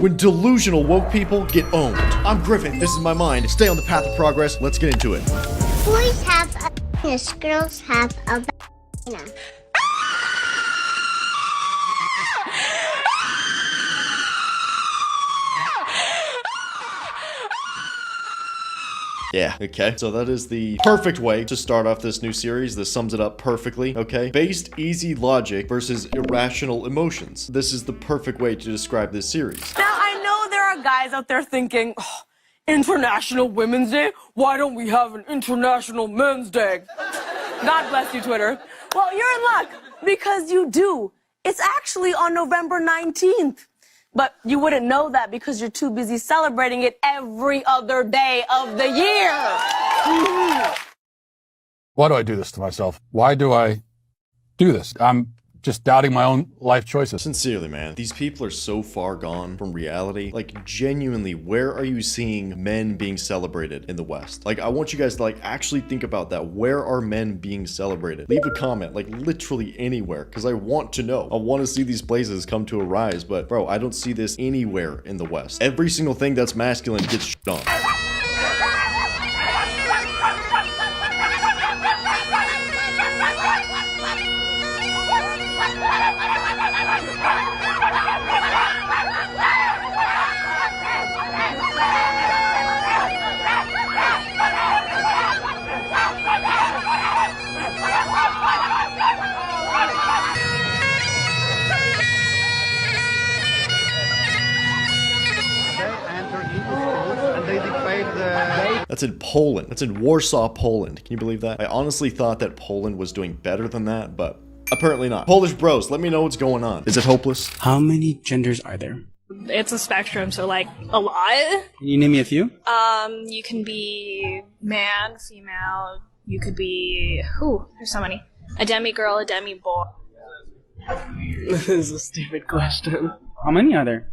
When delusional woke people get owned. I'm Griffin, this is my mind. Stay on the path of progress, let's get into it. Boys have a penis, girls have a vagina. Yeah, okay. So that is the perfect way to start off this new series. This sums it up perfectly, okay? Based easy logic versus irrational emotions. This is the perfect way to describe this series. Now, I know there are guys out there thinking, oh, International Women's Day? Why don't we have an International Men's Day? God bless you, Twitter. Well, you're in luck, because you do. It's actually on November 19th. But you wouldn't know that because you're too busy celebrating it every other day of the year. Why do I do this to myself? Why do I do this? I'm just doubting my own life choices. Sincerely, man, these people are so far gone from reality. Like, genuinely, where are you seeing men being celebrated in the West? Like, I want you guys to, like, actually think about that. Where are men being celebrated? Leave a comment, like, literally anywhere, because I want to know. I want to see these places come to a rise, but, bro, I don't see this anywhere in the West. Every single thing that's masculine gets shit on. That's in Poland. That's in Warsaw, Poland. Can you believe that? I honestly thought that Poland was doing better than that, but apparently not. Polish bros, let me know what's going on. Is it hopeless? How many genders are there? It's a spectrum, so like a lot. Can you name me a few? You can be man, female. You could be there's so many. A demi-girl, a demi-boy. This is a stupid question. How many are there?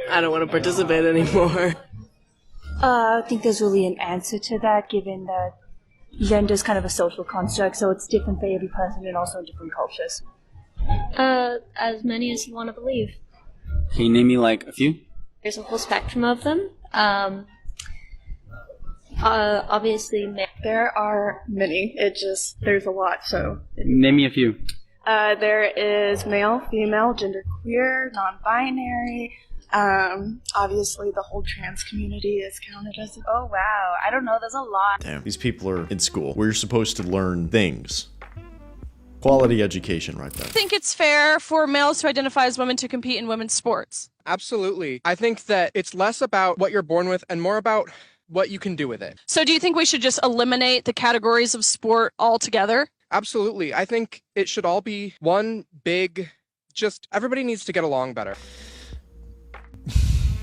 I don't want to participate anymore. I don't think there's really an answer to that, given that gender is kind of a social construct, so it's different for every person and also in different cultures. As many as you want to believe. Can you name me like a few? There's a whole spectrum of them. Obviously, There are many. There's a lot, so. Name me a few. There is male, female, genderqueer, non-binary. Obviously the whole trans community is counted as Oh, wow. I don't know. There's a lot. Damn, these people are in school where you're supposed to learn things. Quality education right there. I think it's fair for males who identify as women to compete in women's sports. Absolutely. I think that it's less about what you're born with and more about what you can do with it. So do you think we should just eliminate the categories of sport altogether? Absolutely. I think it should all be one big, just everybody needs to get along better.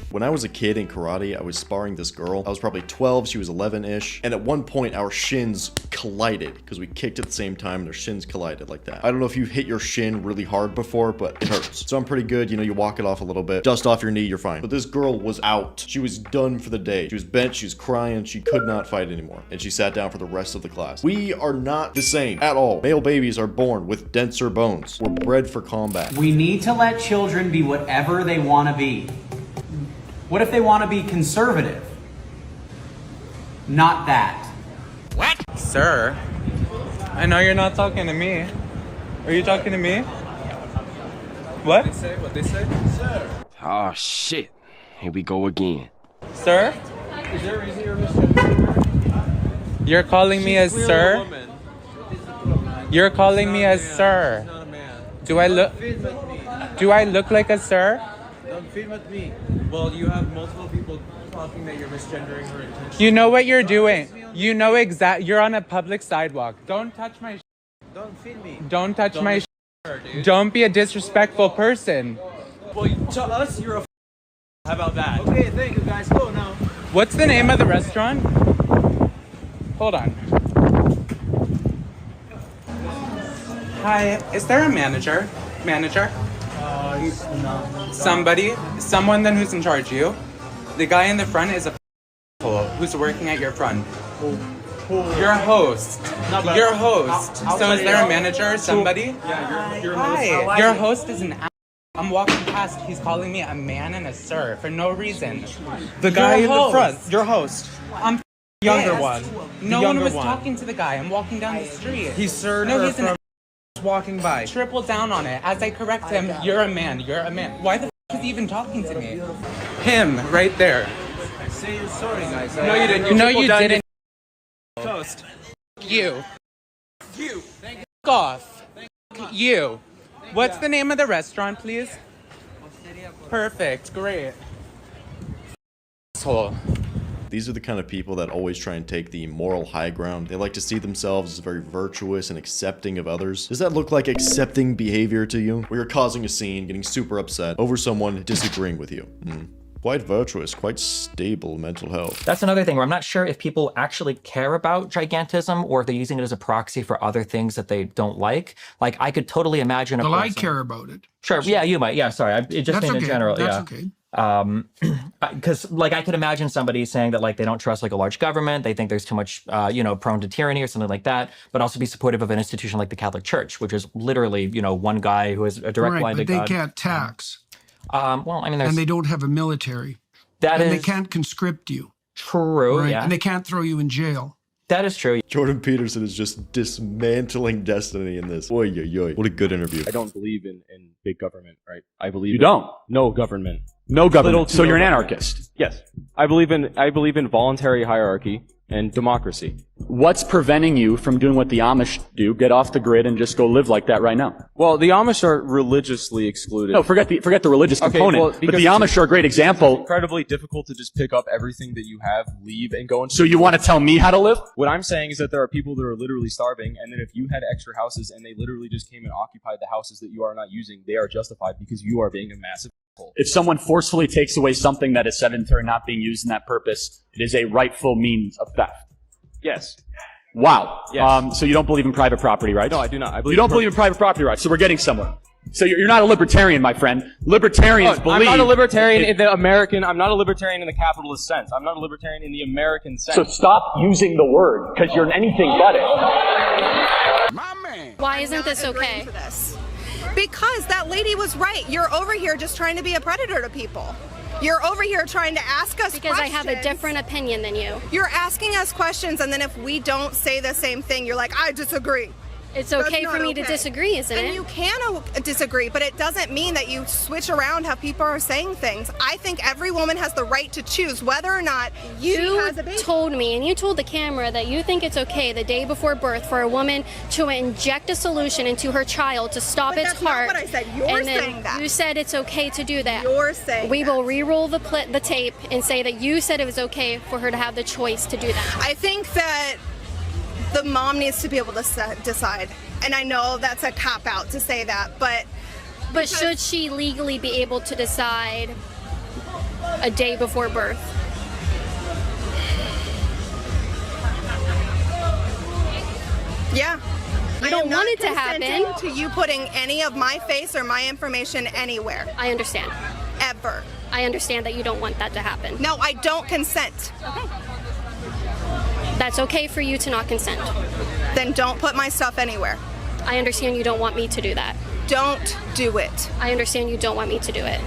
When I was a kid in karate, I was sparring this girl. I was probably 12, she was 11-ish. And at one point, our shins collided because we kicked at the same time and our shins collided like that. I don't know if you've hit your shin really hard before, but it hurts. So I'm pretty good. You know, you walk it off a little bit, dust off your knee, you're fine. But this girl was out. She was done for the day. She was bent, she was crying, she could not fight anymore. And she sat down for the rest of the class. We are not the same at all. Male babies are born with denser bones. We're bred for combat. We need to let children be whatever they want to be. What if they want to be conservative? Not that. What? Sir, I know you're not talking to me. Are you talking to me? What? What they say? Sir. Oh, shit. Here we go again. Sir? Is there a reason you're misgendering? You're calling me as sir? You're calling me as sir. Not a man. Do I look like a sir? Don't feed with me. Well, you have multiple people talking that you're misgendering her intentionally. You know what you're doing. You know you're on a public sidewalk. Don't touch my Don't feed me. Don't touch my dude. Don't be a disrespectful person. Well, to us, you're a How about that? Okay, thank you guys. Go now. What's the name of the restaurant? Hold on. Hi, is there a manager? No. Someone then who's in charge. You? The guy in the front is a who's working at your front. Your host. Your host. So is there a manager or somebody? Yeah, your Hi. host. Your host is an I'm walking past, he's calling me a man and a sir for no reason. The guy You're in a the host. front, your host. I'm Younger pissed. one. No The one younger was one. talking to the guy. I'm walking down the street. He's sir No, or he's an walking by. triple down on it. As I correct him, you're a man, you're a man. Why the is he even talking to me? Him, right there. Say you're sorry, guys. No, you didn't. No, you didn't. Toast. You. You. F off. You. What's the name of the restaurant, please? Perfect. Great. Asshole. These are the kind of people that always try and take the moral high ground. They like to see themselves as very virtuous and accepting of others. Does that look like accepting behavior to you? Where you're causing a scene, getting super upset over someone disagreeing with you? Quite virtuous, quite stable mental health. That's another thing where I'm not sure if people actually care about gigantism or if they're using it as a proxy for other things that they don't like. Like, I could totally imagine a Well, I person... care about it. Sure, yeah, you might. Yeah, sorry. It just That's in okay. general, That's yeah. okay. Because like I could imagine somebody saying that like they don't trust like a large government, they think there's too much prone to tyranny or something like that, but also be supportive of an institution like the Catholic Church, which is literally one guy who is a direct line to but they God. can't tax. Well, I mean, there's... And they don't have a military. That and is they can't conscript you. True, Right? yeah. And they can't throw you in jail. That is true. Jordan Peterson is just dismantling destiny in this. Oy, oy, oy. What a good interview. I don't believe in big government, right? I believe You don't? no government. No government. Little to So no you're an government. anarchist. Yes. I believe in voluntary hierarchy and democracy. What's preventing you from doing what the Amish do? Get off the grid and just go live like that right now. Well, the Amish are religiously excluded. No, forget the religious Okay, component. well, but because the Amish are a great it's example. incredibly difficult to just pick up everything that you have, leave, and go into. So you want to tell me how to live? What I'm saying is that there are people that are literally starving, and that if you had extra houses and they literally just came and occupied the houses that you are not using, they are justified because you are being a massive asshole. If someone forcefully takes away something that is sedentary, not being used in that purpose, it is a rightful means of theft. Yes. Wow. Yes. So you don't believe in private property rights? No, I do not. I You don't believe in private property rights, so we're getting somewhere. So you're not a libertarian, my friend. Libertarians believe... I'm not a libertarian in the American... I'm not a libertarian in the capitalist sense. I'm not a libertarian in the American sense. So stop using the word, because you're anything but it. Why isn't this okay? Because that lady was right. You're over here just trying to be a predator to people. You're over here trying to ask us Because I questions. have a different opinion than you. You're asking us questions, and then if we don't say the same thing, you're like, I disagree. It's okay That's for not me to okay. disagree, isn't And it? you can disagree, but it doesn't mean that you switch around how people are saying things. I think every woman has the right to choose whether or not she You has a baby. told me, and you told the camera that you think it's okay the day before birth for a woman to inject a solution into her child to stop But its that's not heart. what I said. You're and then saying that. You said it's okay to do that. You're saying We will re-roll the tape and say that you said it was okay for her to have the choice to do that. I think that the mom needs to be able to decide. And I know that's a cop-out to say that, but... But should she legally be able to decide a day before birth? Yeah. You don't want it to consenting happen. To you putting any of my face or my information anywhere. I understand. Ever. I understand that you don't want that to happen. No, I don't consent. Okay. That's okay for you to not consent. Then don't put my stuff anywhere. I understand you don't want me to do that. Don't do it. I understand you don't want me to do it.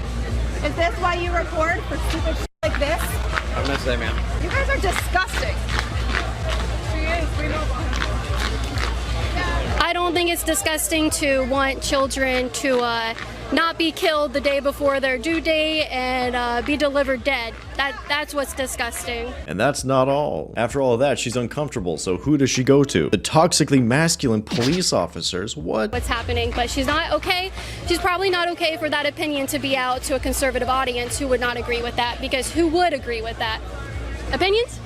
Is this why you record for stupid shit like this? Have a nice day, man. You guys are disgusting. I don't think it's disgusting to want children to not be killed the day before their due date and be delivered dead. That's what's disgusting. And that's not all. After all of that, she's uncomfortable, so who does she go to? The toxically masculine police officers? What? What's happening, but she's not okay. She's probably not okay for that opinion to be out to a conservative audience who would not agree with that, because who would agree with that? Opinions?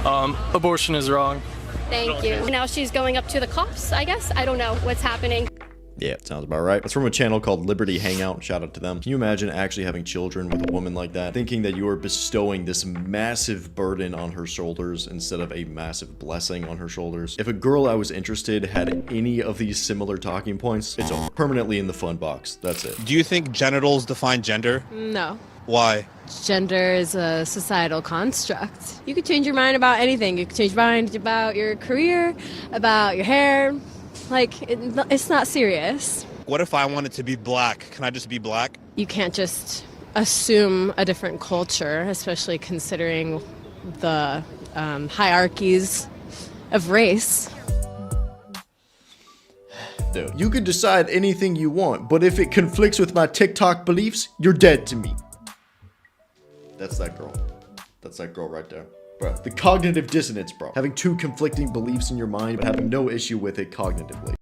Abortion is wrong. Thank you. Now she's going up to the cops, I guess. I don't know what's happening. Yeah, sounds about right. It's from a channel called Liberty Hangout. Shout out to them. Can you imagine actually having children with a woman like that? Thinking that you are bestowing this massive burden on her shoulders instead of a massive blessing on her shoulders. If a girl I was interested had any of these similar talking points, it's permanently in the fun box. That's it. Do you think genitals define gender? No. Why? Gender is a societal construct. You could change your mind about anything. You could change your mind about your career, about your hair. Like, it's not serious. What if I wanted to be black? Can I just be black? You can't just assume a different culture, especially considering the hierarchies of race. Dude, you can decide anything you want, but if it conflicts with my TikTok beliefs, you're dead to me. That's that girl. That's that girl right there. Bro, the cognitive dissonance, bro. Having two conflicting beliefs in your mind, but having no issue with it cognitively.